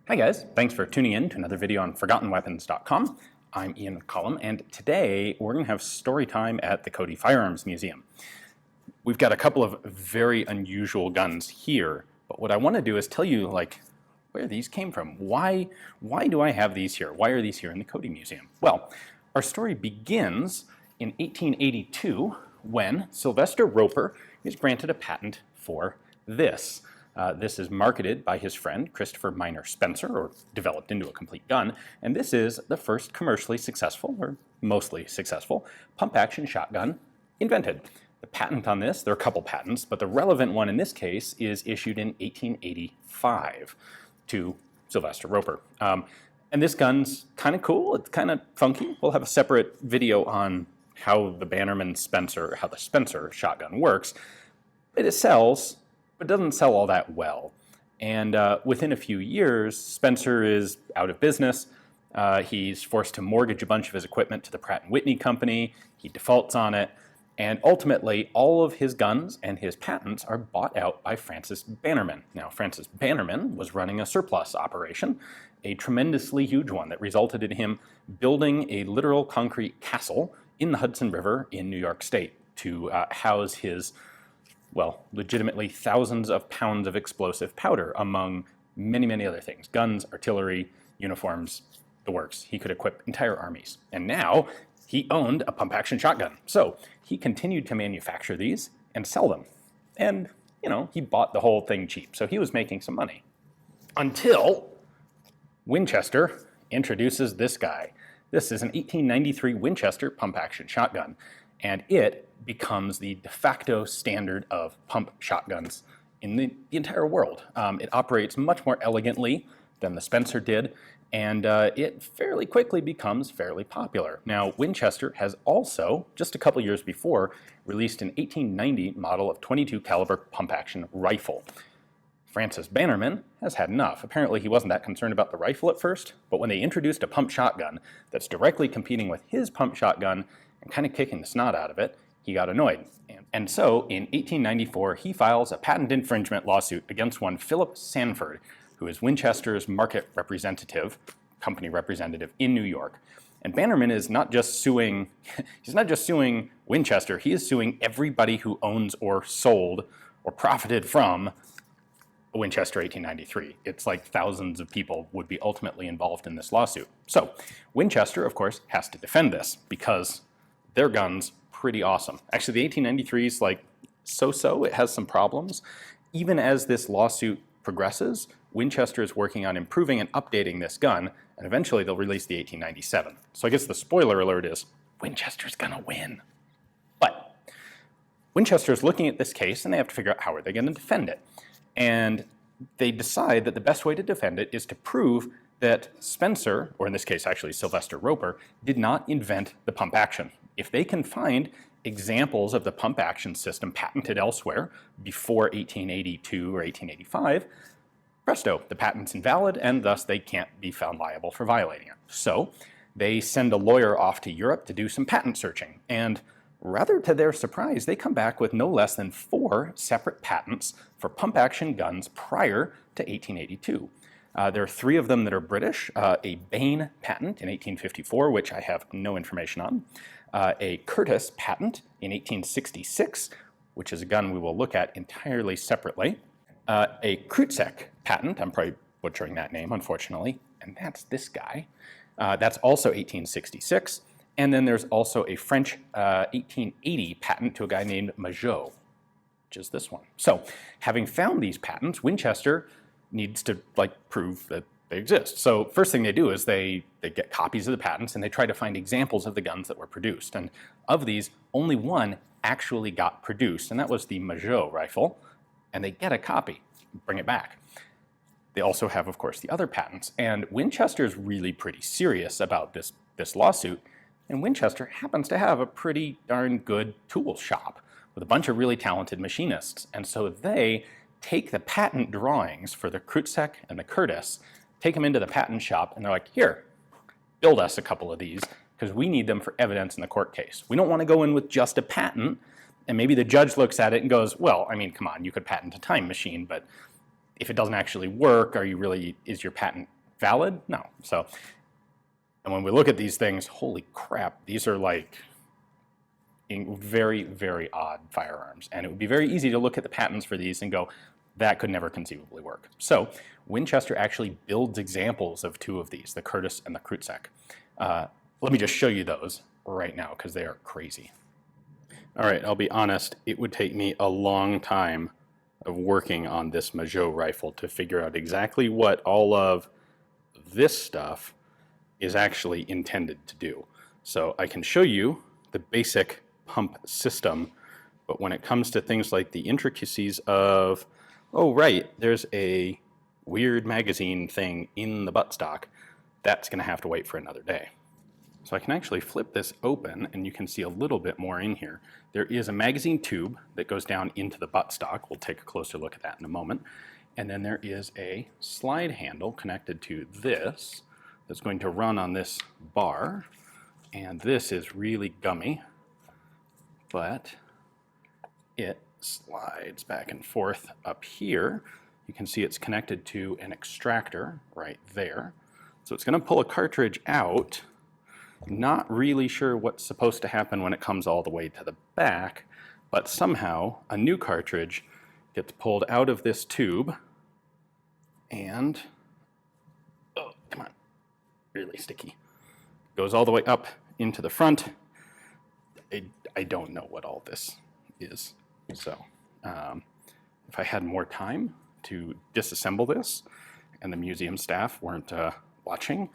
Hi guys, thanks for tuning in to another video on ForgottenWeapons.com. I'm Ian McCollum, and today we're going to have story time at the Cody Firearms Museum. We've got a couple of very unusual guns here, but what I want to do is tell you where these came from. Why do I have these here? Why are these here in the Cody Museum? Well, our story begins in 1882 when Sylvester Roper is granted a patent for this. This is marketed by his friend Christopher Minor Spencer, or developed into a complete gun, and this is the first commercially successful, or mostly successful, pump-action shotgun invented. The patent on this, there are a couple patents, but the relevant one in this case is issued in 1885 to Sylvester Roper. And this gun's kind of cool, it's kind of funky. We'll have a separate video on how the Spencer shotgun works. It sells, but doesn't sell all that well. And within a few years, Spencer is out of business. He's forced to mortgage a bunch of his equipment to the Pratt & Whitney company. He defaults on it. And ultimately, all of his guns and his patents are bought out by Francis Bannerman. Now, Francis Bannerman was running a surplus operation, a tremendously huge one that resulted in him building a literal concrete castle in the Hudson River in New York State to house his, well, legitimately thousands of pounds of explosive powder, among many, many other things. Guns, artillery, uniforms, the works. He could equip entire armies. And now he owned a pump-action shotgun. So he continued to manufacture these and sell them. And, he bought the whole thing cheap. So he was making some money. Until Winchester introduces this guy. This is an 1893 Winchester pump-action shotgun. And it becomes the de facto standard of pump shotguns in the entire world. It operates much more elegantly than the Spencer did, and it fairly quickly becomes fairly popular. Now, Winchester has also, just a couple years before, released an 1890 model of .22 caliber pump-action rifle. Francis Bannerman has had enough. Apparently he wasn't that concerned about the rifle at first, but when they introduced a pump shotgun that's directly competing with his pump shotgun and kind of kicking the snot out of it, he got annoyed. And so, in 1894, he files a patent infringement lawsuit against one Philip Sanford, who is Winchester's market representative, company representative in New York. And Bannerman is not just suing, he's not just suing Winchester, he is suing everybody who owns or sold or profited from a Winchester 1893. It's like thousands of people would be ultimately involved in this lawsuit. So, Winchester, of course, has to defend this because their gun's pretty awesome. Actually, the 1893 is so-so, it has some problems. Even as this lawsuit progresses, Winchester is working on improving and updating this gun, and eventually they'll release the 1897. So I guess the spoiler alert is, Winchester's gonna win. But Winchester's looking at this case, and they have to figure out how are they gonna defend it. And they decide that the best way to defend it is to prove that Spencer, or in this case actually Sylvester Roper, did not invent the pump action. If they can find examples of the pump action system patented elsewhere before 1882 or 1885, presto, the patent's invalid and thus they can't be found liable for violating it. So they send a lawyer off to Europe to do some patent searching, and rather to their surprise, they come back with no less than 4 separate patents for pump action guns prior to 1882. There are 3 of them that are British, a Bain patent in 1854, which I have no information on, a Curtis patent in 1866, which is a gun we will look at entirely separately, a Krutzsch patent, I'm probably butchering that name, unfortunately, and that's this guy. That's also 1866, and then there's also a French 1880 patent to a guy named Magot, which is this one. So, having found these patents, Winchester needs to prove that they exist. So first thing they do is they get copies of the patents and they try to find examples of the guns that were produced. And of these, only one actually got produced, and that was the Magot rifle. And they get a copy, bring it back. They also have, of course, the other patents. And Winchester is really pretty serious about this lawsuit. And Winchester happens to have a pretty darn good tool shop with a bunch of really talented machinists. And so they take the patent drawings for the Krutzsch and the Curtis, take them into the patent shop, and they're like, here, build us a couple of these, because we need them for evidence in the court case. We don't want to go in with just a patent, and maybe the judge looks at it and goes, well, I mean, come on, you could patent a time machine, but if it doesn't actually work, is your patent valid? No. So, and when we look at these things, holy crap, these are like very, very odd firearms. And it would be very easy to look at the patents for these and go, that could never conceivably work. So Winchester actually builds examples of two of these, the Curtis and the Krutzsch. Let me just show you those right now because they are crazy. All right, I'll be honest, it would take me a long time of working on this Magot rifle to figure out exactly what all of this stuff is actually intended to do. So I can show you the basic pump system, but when it comes to things like the intricacies of, oh right, there's a weird magazine thing in the buttstock, that's going to have to wait for another day. So I can actually flip this open and you can see a little bit more in here. There is a magazine tube that goes down into the buttstock. We'll take a closer look at that in a moment. And then there is a slide handle connected to this that's going to run on this bar. And this is really gummy, but it slides back and forth up here. You can see it's connected to an extractor right there. So it's going to pull a cartridge out. Not really sure what's supposed to happen when it comes all the way to the back, but somehow a new cartridge gets pulled out of this tube and, oh, come on, really sticky. Goes all the way up into the front. I don't know what all this is. So if I had more time to disassemble this and the museum staff weren't watching,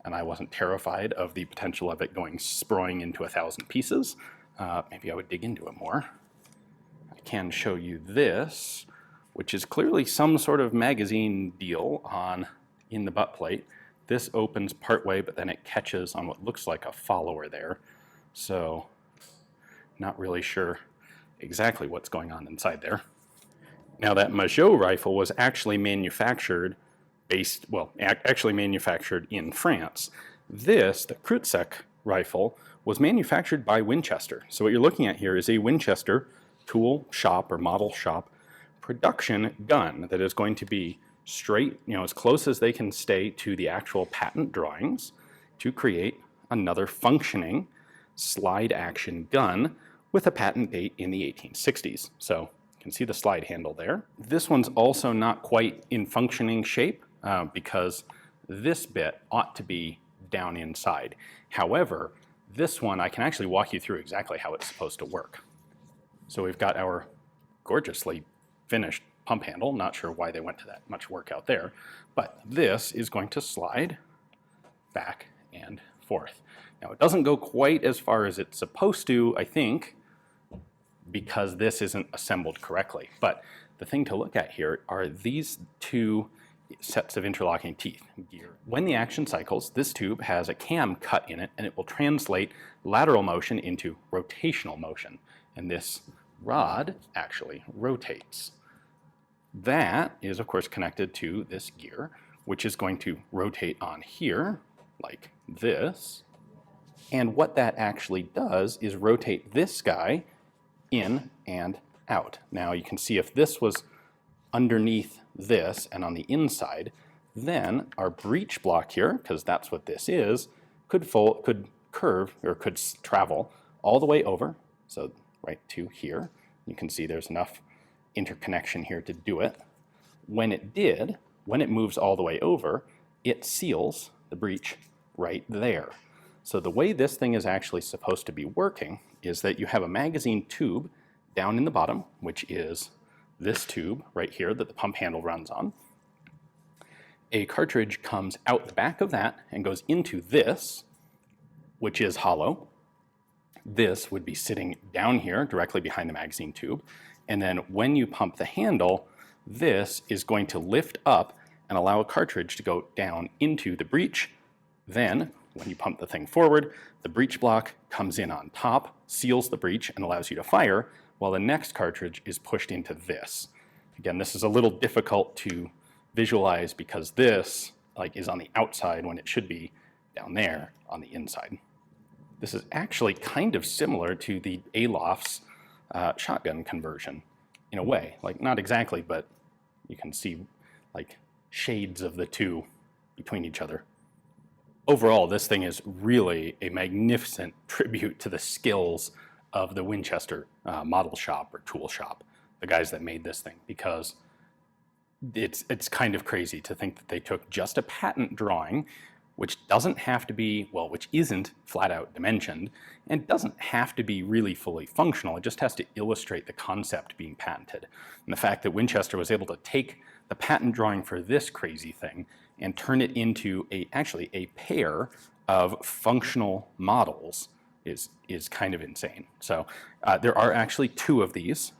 and I wasn't terrified of the potential of it going sprawling into 1,000 pieces, maybe I would dig into it more. I can show you this, which is clearly some sort of magazine deal in the butt plate. This opens partway, but then it catches on what looks like a follower there. So, not really sure exactly what's going on inside there. Now that Magot rifle was actually manufactured actually manufactured in France. This, the Krutzsch rifle, was manufactured by Winchester. So what you're looking at here is a Winchester tool shop or model shop production gun that is going to be straight, as close as they can stay to the actual patent drawings to create another functioning slide action gun with a patent date in the 1860s. So you can see the slide handle there. This one's also not quite in functioning shape, because this bit ought to be down inside. However, this one I can actually walk you through exactly how it's supposed to work. So we've got our gorgeously finished pump handle. Not sure why they went to that much work out there, but this is going to slide back and forth. Now it doesn't go quite as far as it's supposed to, I think, because this isn't assembled correctly. But the thing to look at here are these two sets of interlocking teeth. When the action cycles, this tube has a cam cut in it and it will translate lateral motion into rotational motion. And this rod actually rotates. That is of course connected to this gear, which is going to rotate on here like this. And what that actually does is rotate this guy in and out. Now you can see if this was underneath this and on the inside, then our breech block here, because that's what this is, could curve or could travel all the way over, so right to here. You can see there's enough interconnection here to do it. When it moves all the way over, it seals the breech right there. So the way this thing is actually supposed to be working is that you have a magazine tube down in the bottom, which is this tube right here that the pump handle runs on. A cartridge comes out the back of that and goes into this, which is hollow. This would be sitting down here directly behind the magazine tube. And then when you pump the handle, this is going to lift up and allow a cartridge to go down into the breech. Then when you pump the thing forward, the breech block comes in on top, seals the breech, and allows you to fire, while the next cartridge is pushed into this. Again, this is a little difficult to visualize because this is on the outside when it should be down there on the inside. This is actually kind of similar to the Aloft's shotgun conversion in a way. Not exactly, but you can see shades of the two between each other. Overall, this thing is really a magnificent tribute to the skills of the Winchester model shop or tool shop, the guys that made this thing, because it's kind of crazy to think that they took just a patent drawing, which doesn't have to be, well, which isn't flat out dimensioned, and doesn't have to be really fully functional. It just has to illustrate the concept being patented. And the fact that Winchester was able to take the patent drawing for this crazy thing and turn it into actually a pair of functional models is kind of insane. So there are actually two of these.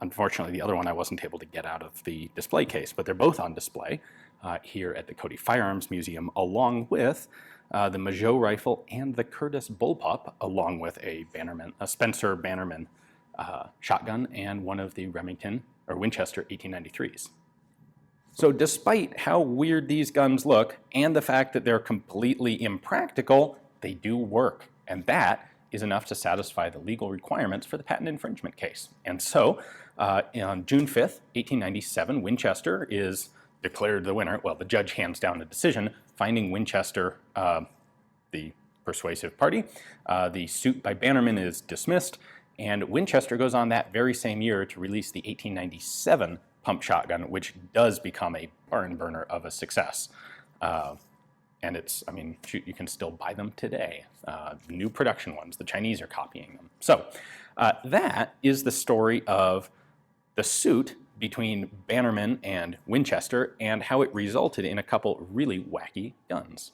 Unfortunately, the other one I wasn't able to get out of the display case, but they're both on display here at the Cody Firearms Museum, along with the Magot rifle and the Curtis bullpup, along with a Spencer Bannerman shotgun and one of the Remington or Winchester 1893s. So despite how weird these guns look and the fact that they're completely impractical, they do work, and that is enough to satisfy the legal requirements for the patent infringement case. And so on June 5th, 1897, Winchester is declared the winner. Well, the judge hands down a decision finding Winchester the persuasive party. The suit by Bannerman is dismissed, and Winchester goes on that very same year to release the 1897 pump shotgun, which does become a barn burner of a success. And it's, I mean, shoot, you can still buy them today. New production ones, the Chinese are copying them. So that is the story of the suit between Bannerman and Winchester and how it resulted in a couple really wacky guns.